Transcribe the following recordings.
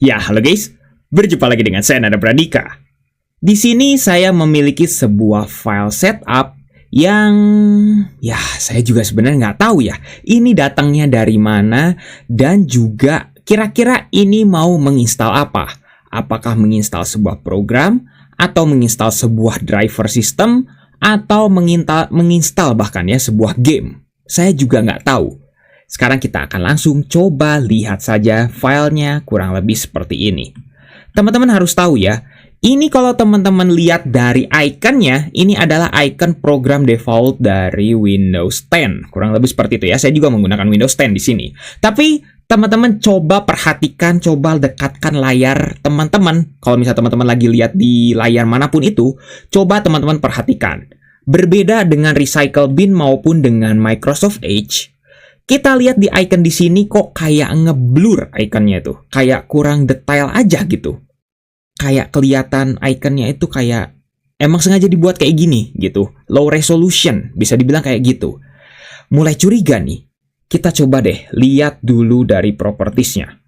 Ya, halo guys. Berjumpa lagi dengan saya Nada Pradika. Di sini saya memiliki sebuah file setup yang saya juga sebenarnya nggak tahu ya. Ini datangnya dari mana dan juga kira-kira ini mau menginstal apa? Apakah menginstal sebuah program atau menginstal sebuah driver system atau menginstal bahkan ya sebuah game? Saya juga nggak tahu. Sekarang kita akan langsung coba lihat saja filenya kurang lebih seperti ini. Teman-teman harus tahu ya, ini kalau teman-teman lihat dari ikonnya, ini adalah icon program default dari Windows 10. Kurang lebih seperti itu ya, saya juga menggunakan Windows 10 di sini. Tapi teman-teman coba perhatikan, coba dekatkan layar teman-teman. Kalau misalnya teman-teman lagi lihat di layar manapun itu, coba teman-teman perhatikan. Berbeda dengan Recycle Bin maupun dengan Microsoft Edge, kita lihat di icon di sini kok kayak ngeblur ikonnya itu. Kayak kurang detail aja gitu. Kayak kelihatan ikonnya itu kayak emang sengaja dibuat kayak gini gitu. Low resolution, bisa dibilang kayak gitu. Mulai curiga nih. Kita coba deh lihat dulu dari propertiesnya.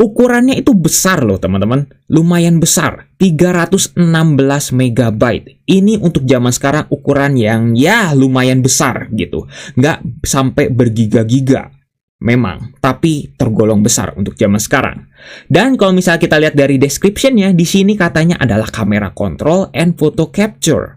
Ukurannya itu besar loh teman-teman. Lumayan besar. 316 MB. Ini untuk zaman sekarang ukuran yang ya lumayan besar gitu. Nggak sampai bergiga-giga. Memang. Tapi tergolong besar untuk zaman sekarang. Dan kalau misalnya kita lihat dari description-nya, di sini katanya adalah kamera control and photo capture.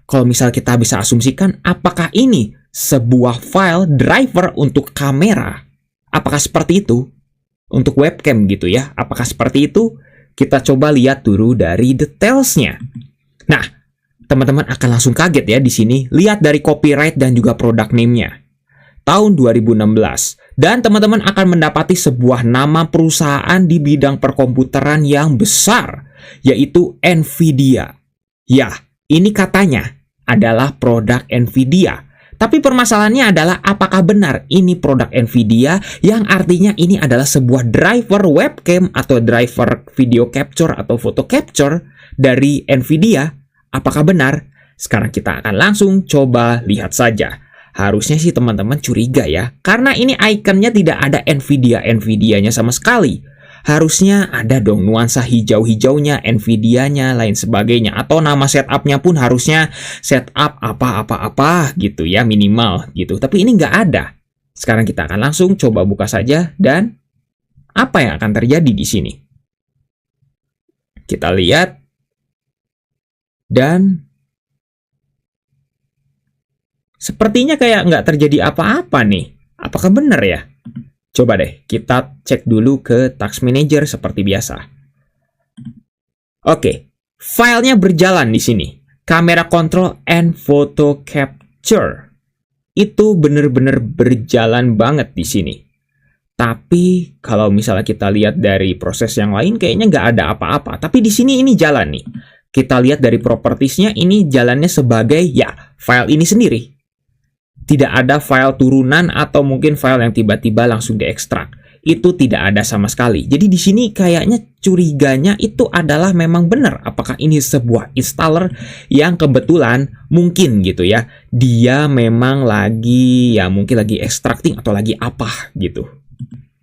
Kalau misalnya kita bisa asumsikan, apakah ini sebuah file driver untuk kamera? Apakah seperti itu? Untuk webcam gitu ya. Apakah seperti itu? Kita coba lihat dulu dari detailsnya. Nah, teman-teman akan langsung kaget ya di sini. Lihat dari copyright dan juga product name-nya. Tahun 2016. Dan teman-teman akan mendapati sebuah nama perusahaan di bidang perkomputeran yang besar, yaitu Nvidia. Ya, ini katanya adalah produk Nvidia. Tapi permasalahannya adalah apakah benar ini produk Nvidia yang artinya ini adalah sebuah driver webcam atau driver video capture atau photo capture dari Nvidia? Apakah benar? Sekarang kita akan langsung coba lihat saja. Harusnya sih teman-teman curiga ya, karena ini ikonnya tidak ada Nvidia-Nvidia-nya sama sekali. Harusnya ada dong nuansa hijau-hijaunya, Nvidia-nya, lain sebagainya. Atau nama setupnya pun harusnya setup apa-apa-apa gitu ya, minimal gitu. Tapi ini nggak ada. Sekarang kita akan langsung coba buka saja dan apa yang akan terjadi di sini. Kita lihat. Dan sepertinya kayak nggak terjadi apa-apa nih. Apakah benar ya? Coba deh, kita cek dulu ke Task Manager seperti biasa. Oke, filenya berjalan di sini. Kamera control and photo capture. Itu benar-benar berjalan banget di sini. Tapi kalau misalnya kita lihat dari proses yang lain, kayaknya nggak ada apa-apa. Tapi di sini ini jalan nih. Kita lihat dari propertiesnya, ini jalannya sebagai ya file ini sendiri. Tidak ada file turunan atau mungkin file yang tiba-tiba langsung diekstrak. Itu tidak ada sama sekali. Jadi di sini kayaknya curiganya itu adalah memang benar. Apakah ini sebuah installer yang kebetulan mungkin gitu ya. Dia memang lagi mungkin lagi extracting atau lagi apa gitu.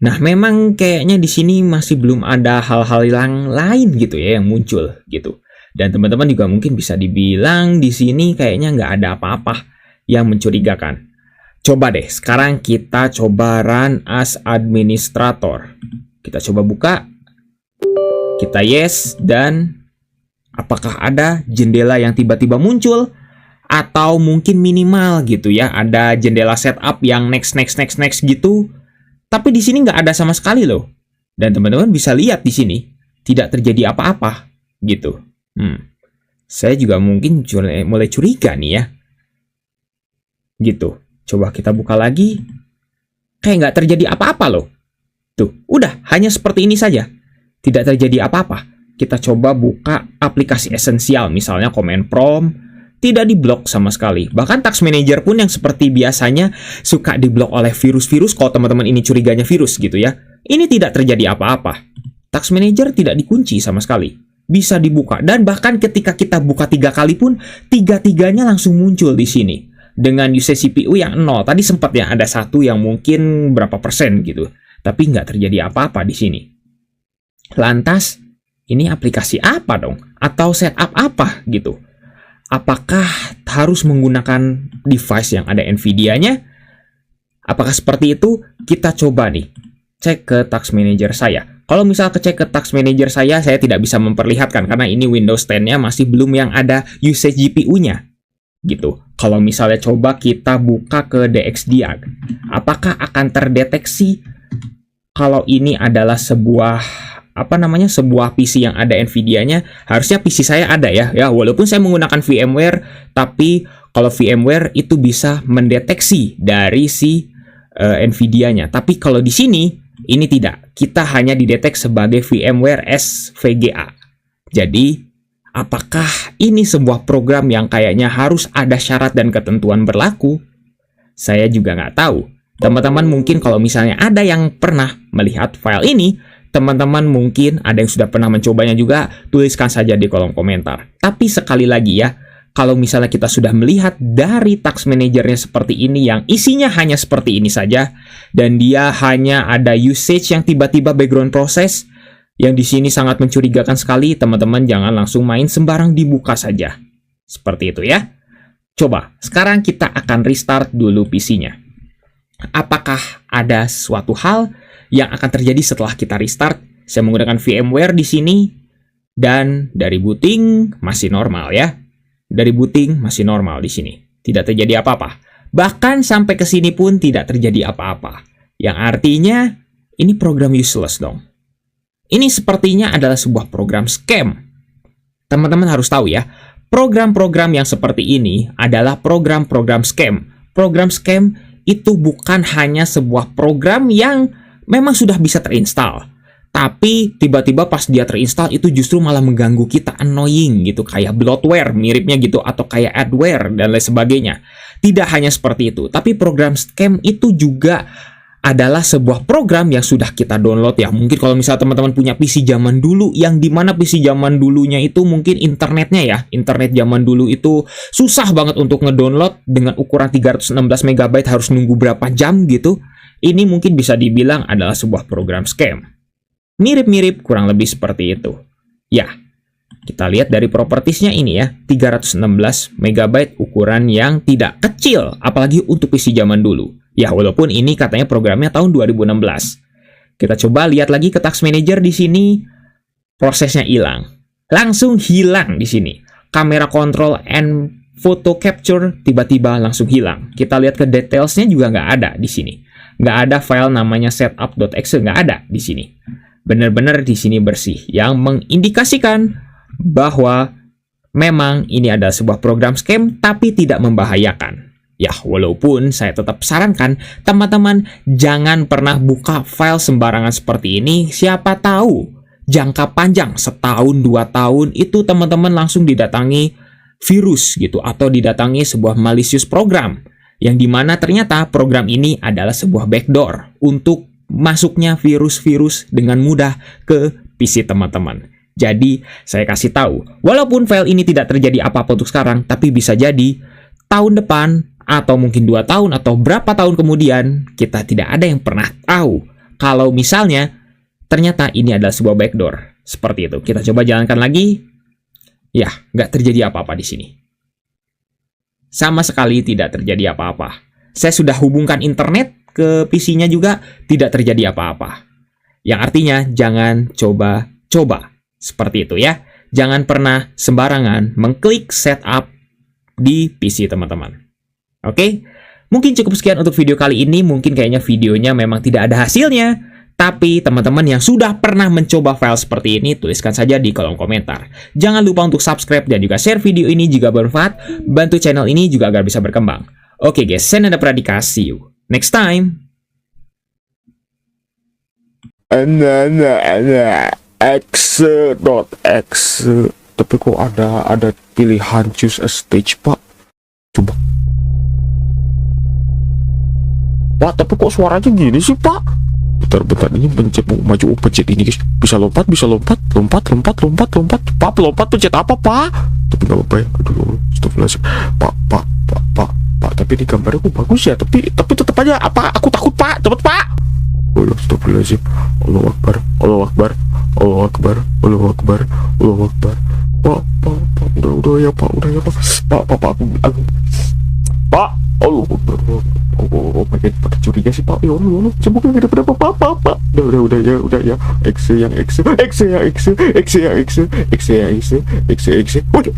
Nah, memang kayaknya di sini masih belum ada hal-hal yang lain gitu ya yang muncul gitu. Dan teman-teman juga mungkin bisa dibilang di sini kayaknya nggak ada apa-apa yang mencurigakan. Coba deh, sekarang kita coba run as administrator. Kita coba buka. Kita yes, dan apakah ada jendela yang tiba-tiba muncul? Atau mungkin minimal gitu ya, ada jendela setup yang next gitu. Tapi di sini nggak ada sama sekali loh. Dan teman-teman bisa lihat di sini, tidak terjadi apa-apa gitu. Saya juga mungkin mulai curiga nih ya. Gitu. Coba kita buka lagi. Kayak nggak terjadi apa-apa loh. Tuh, udah. Hanya seperti ini saja. Tidak terjadi apa-apa. Kita coba buka aplikasi esensial. Misalnya Command Prompt. Tidak diblok sama sekali. Bahkan Task Manager pun yang seperti biasanya suka diblok oleh virus-virus. Kalau teman-teman ini curiganya virus gitu ya. Ini tidak terjadi apa-apa. Task Manager tidak dikunci sama sekali. Bisa dibuka. Dan bahkan ketika kita buka 3 kali pun, 3-tiganya langsung muncul di sini. Dengan usage CPU yang 0. Tadi sempat ya ada satu yang mungkin berapa persen gitu. Tapi nggak terjadi apa-apa di sini. Lantas, ini aplikasi apa dong? Atau setup apa gitu? Apakah harus menggunakan device yang ada NVIDIA-nya? Apakah seperti itu? Kita coba nih, cek ke Task Manager saya. Kalau misal cek ke Task Manager saya tidak bisa memperlihatkan karena ini Windows 10-nya masih belum yang ada usage GPU-nya. Gitu. Kalau misalnya coba kita buka ke DXDiag, apakah akan terdeteksi kalau ini adalah sebuah sebuah PC yang ada NVIDIA-nya? Harusnya PC saya ada ya. Ya, walaupun saya menggunakan VMware, tapi kalau VMware itu bisa mendeteksi dari si NVIDIA-nya. Tapi kalau di sini ini tidak. Kita hanya didetek sebagai VMware SVGA. Jadi, apakah ini sebuah program yang kayaknya harus ada syarat dan ketentuan berlaku? Saya juga nggak tahu. Teman-teman mungkin kalau misalnya ada yang pernah melihat file ini, teman-teman mungkin ada yang sudah pernah mencobanya juga, tuliskan saja di kolom komentar. Tapi sekali lagi ya, kalau misalnya kita sudah melihat dari Task Manager-nya seperti ini yang isinya hanya seperti ini saja, dan dia hanya ada usage yang tiba-tiba background process, yang di sini sangat mencurigakan sekali, teman-teman jangan langsung main sembarang dibuka saja. Seperti itu ya. Coba, sekarang kita akan restart dulu PC-nya. Apakah ada suatu hal yang akan terjadi setelah kita restart? Saya menggunakan VMware di sini, dan dari booting masih normal ya. Dari booting masih normal di sini. Tidak terjadi apa-apa. Bahkan sampai ke sini pun tidak terjadi apa-apa. Yang artinya, ini program useless dong. Ini sepertinya adalah sebuah program scam. Teman-teman harus tahu ya, program-program yang seperti ini adalah program-program scam. Program scam itu bukan hanya sebuah program yang memang sudah bisa terinstall. Tapi tiba-tiba pas dia terinstall itu justru malah mengganggu kita, annoying gitu. Kayak bloatware miripnya gitu, atau kayak adware dan lain sebagainya. Tidak hanya seperti itu, tapi program scam itu juga adalah sebuah program yang sudah kita download ya. Mungkin kalau misalnya teman-teman punya PC zaman dulu, yang dimana PC zaman dulunya itu mungkin internetnya ya, internet zaman dulu itu susah banget untuk ngedownload dengan ukuran 316 MB harus nunggu berapa jam gitu. Ini mungkin bisa dibilang adalah sebuah program scam. Mirip-mirip kurang lebih seperti itu. Ya, kita lihat dari propertiesnya ini ya, 316 MB ukuran yang tidak kecil, apalagi untuk PC zaman dulu. Ya, walaupun ini katanya programnya tahun 2016. Kita coba lihat lagi ke Task Manager di sini, prosesnya hilang. Langsung hilang di sini. Kamera control and photo capture tiba-tiba langsung hilang. Kita lihat ke detailsnya juga nggak ada di sini. Nggak ada file namanya setup.exe, nggak ada di sini. Benar-benar di sini bersih, yang mengindikasikan bahwa memang ini adalah sebuah program scam, tapi tidak membahayakan. Ya, walaupun saya tetap sarankan teman-teman jangan pernah buka file sembarangan seperti ini. Siapa tahu jangka panjang, setahun, 2 tahun, itu teman-teman langsung didatangi virus gitu, atau didatangi sebuah malicious program, yang dimana ternyata program ini adalah sebuah backdoor untuk masuknya virus-virus dengan mudah ke PC teman-teman. Jadi, saya kasih tahu, walaupun file ini tidak terjadi apa-apa untuk sekarang, tapi bisa jadi tahun depan, atau mungkin 2 tahun, atau berapa tahun kemudian, kita tidak ada yang pernah tahu kalau misalnya ternyata ini adalah sebuah backdoor. Seperti itu. Kita coba jalankan lagi. Ya, nggak terjadi apa-apa di sini. Sama sekali tidak terjadi apa-apa. Saya sudah hubungkan internet ke PC-nya juga, tidak terjadi apa-apa. Yang artinya, jangan coba-coba. Seperti itu ya. Jangan pernah sembarangan mengklik setup di PC teman-teman. Oke, mungkin cukup sekian untuk video kali ini. Mungkin kayaknya videonya memang tidak ada hasilnya, tapi teman-teman yang sudah pernah mencoba file seperti ini, tuliskan saja di kolom komentar. Jangan lupa untuk subscribe dan juga share video ini jika bermanfaat. Bantu channel ini juga agar bisa berkembang. Oke guys, saya Nanda Pradika, see you next time. Exe.exe, tapi kok ada pilihan choose a stage, Pak? Coba. Pak, tapi kok suaranya gini sih, Pak? Bentar, ini pencet maju, pencet ini guys. Bisa lompat, lompat. Pak, lompat pencet apa, Pak? Tapi nggak apa-apa ya. Aduh, astagfirullahaladzim. Pak, tapi ini gambarnya kok bagus ya. Tapi tetap aja, apa? Aku takut, Pak. Cepet, Pak. Oh, astagfirullahaladzim. Allahu Akbar. Allah Akbar, Allah Akbar, Allah Akbar. Pak, udah ya Pak, udah ya Pak. Pak, aku. Pak, Allah Akbar. Oh, makin pada curiga sih Pak. Ya Allah, semoga gak ada apa-apa Pak. Udah ya. X. Waduh.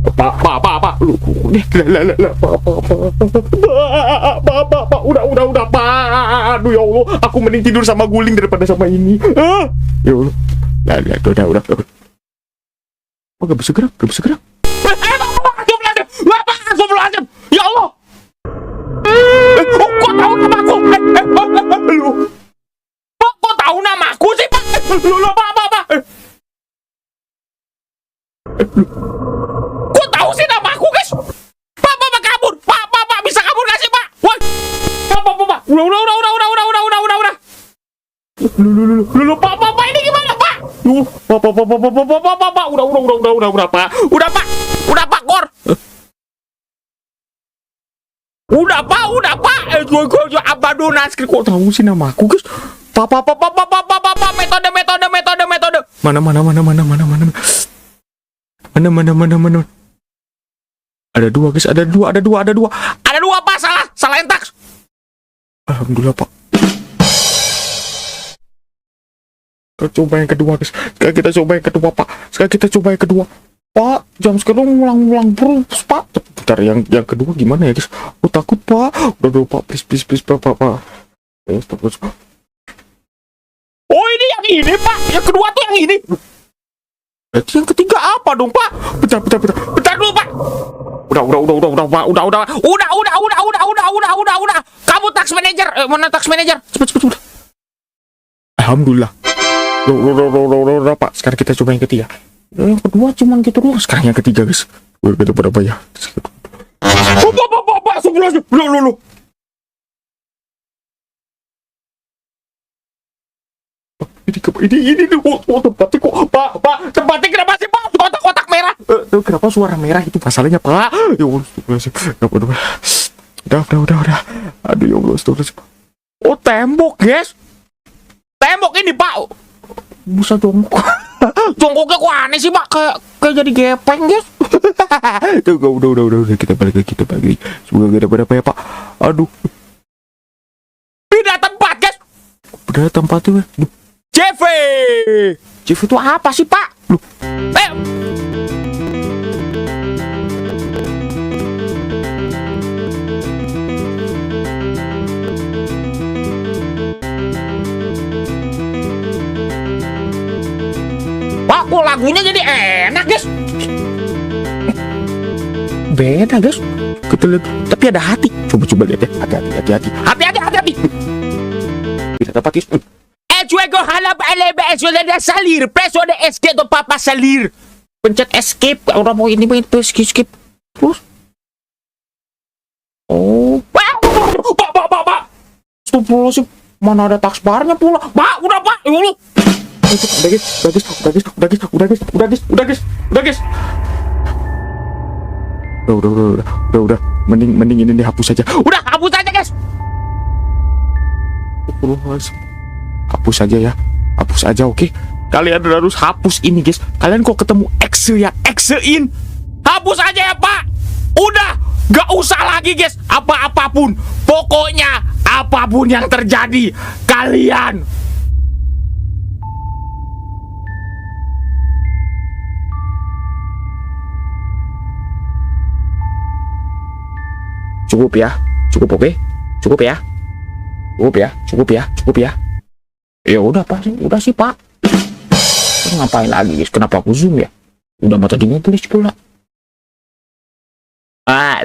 Pak, lu Pak, udah Pak. Aduh ya Allah, aku mending tidur sama guling daripada sama ini. Ya Allah. Udah. Pak, gak bisa gerak. Astagfirullahaladzim. Ya Allah. Kok tahu namaku? Kok tahu namaku sih Pak? Pak. Kok tahu sih namaku guys? Pak kabur. Pak bisa kabur gak sih Pak? Wah. Pak. Udah. Pak ini gimana Pak? Pak. Udah Pak. Udah Pak Kor. Udah Pak. Gue Abadonas. Kok tahu sih namaku guys? Pak. Metode. Mana? Ada dua guys, ada dua Pak, salah entak. Alhamdulillah Pak. Kita coba yang kedua guys. Sekarang kita coba yang kedua Pak. Jam sekarang ulang terus Pak. Bentar, yang kedua gimana ya guys? Aku takut Pak. Udah Pak, please Pak. Oh ini yang ini Pak. Yang kedua tuh yang ini. Berarti yang ketiga apa dong Pak? Bentar dulu Pak. Udah. Kamu tax manager, mana tax manager? Cepet. Alhamdulillah. Udah Pak. Sekarang kita coba yang ketiga. Yang kedua cuman gitu doang. Sekarang yang ketiga guys. Kita berapa ya? Pak, sebelum lu. Ini tempatnya kok Pak, tempatnya kenapa sih Pak? Kotak merah. Kenapa suara merah itu masalahnya Pak? Ya Allah, udah. Aduh ya Allah, astagfirullah. Oh tembok guys. Tembok ini Pak. Bisa jongkok. Jongkoknya kok aneh sih Pak, kayak jadi gepeng guys. Udah kita balik lagi. Semoga gak ada apa ya Pak. Aduh. Pindah tempat guys. Pindah tempat tuh. CV itu apa sih Pak? Loh. Pak, kok lagunya jadi enak guys? Beda guys. Kita lihat, tapi ada hati. Coba lihat ya. Hati. Kita dapat guys. Juego halab alebe sudah salir, preso de escape do papa salir. Pencet escape, orang mau ini skip. Terus. Oh, Pak. Astagfirullahaladzim, mana ada tax barnya pula. Pak, udah Pak. Ya Allah. Udah guys. Udah. Mending ini dihapus aja. Udah, hapus aja guys. Astagfirullahaladzim. Hapus aja oke? Kalian harus hapus ini guys. Kalian kok ketemu Excel ya, Excelin, hapus aja ya Pak. Udah, gak usah lagi guys. Apapun, pokoknya apapun yang terjadi, kalian cukup ya. Ya udah Pak, udah sih Pak. Ngapain lagi guys? Kenapa aku zoom ya? Udah mata dingin tulis pula. Ah,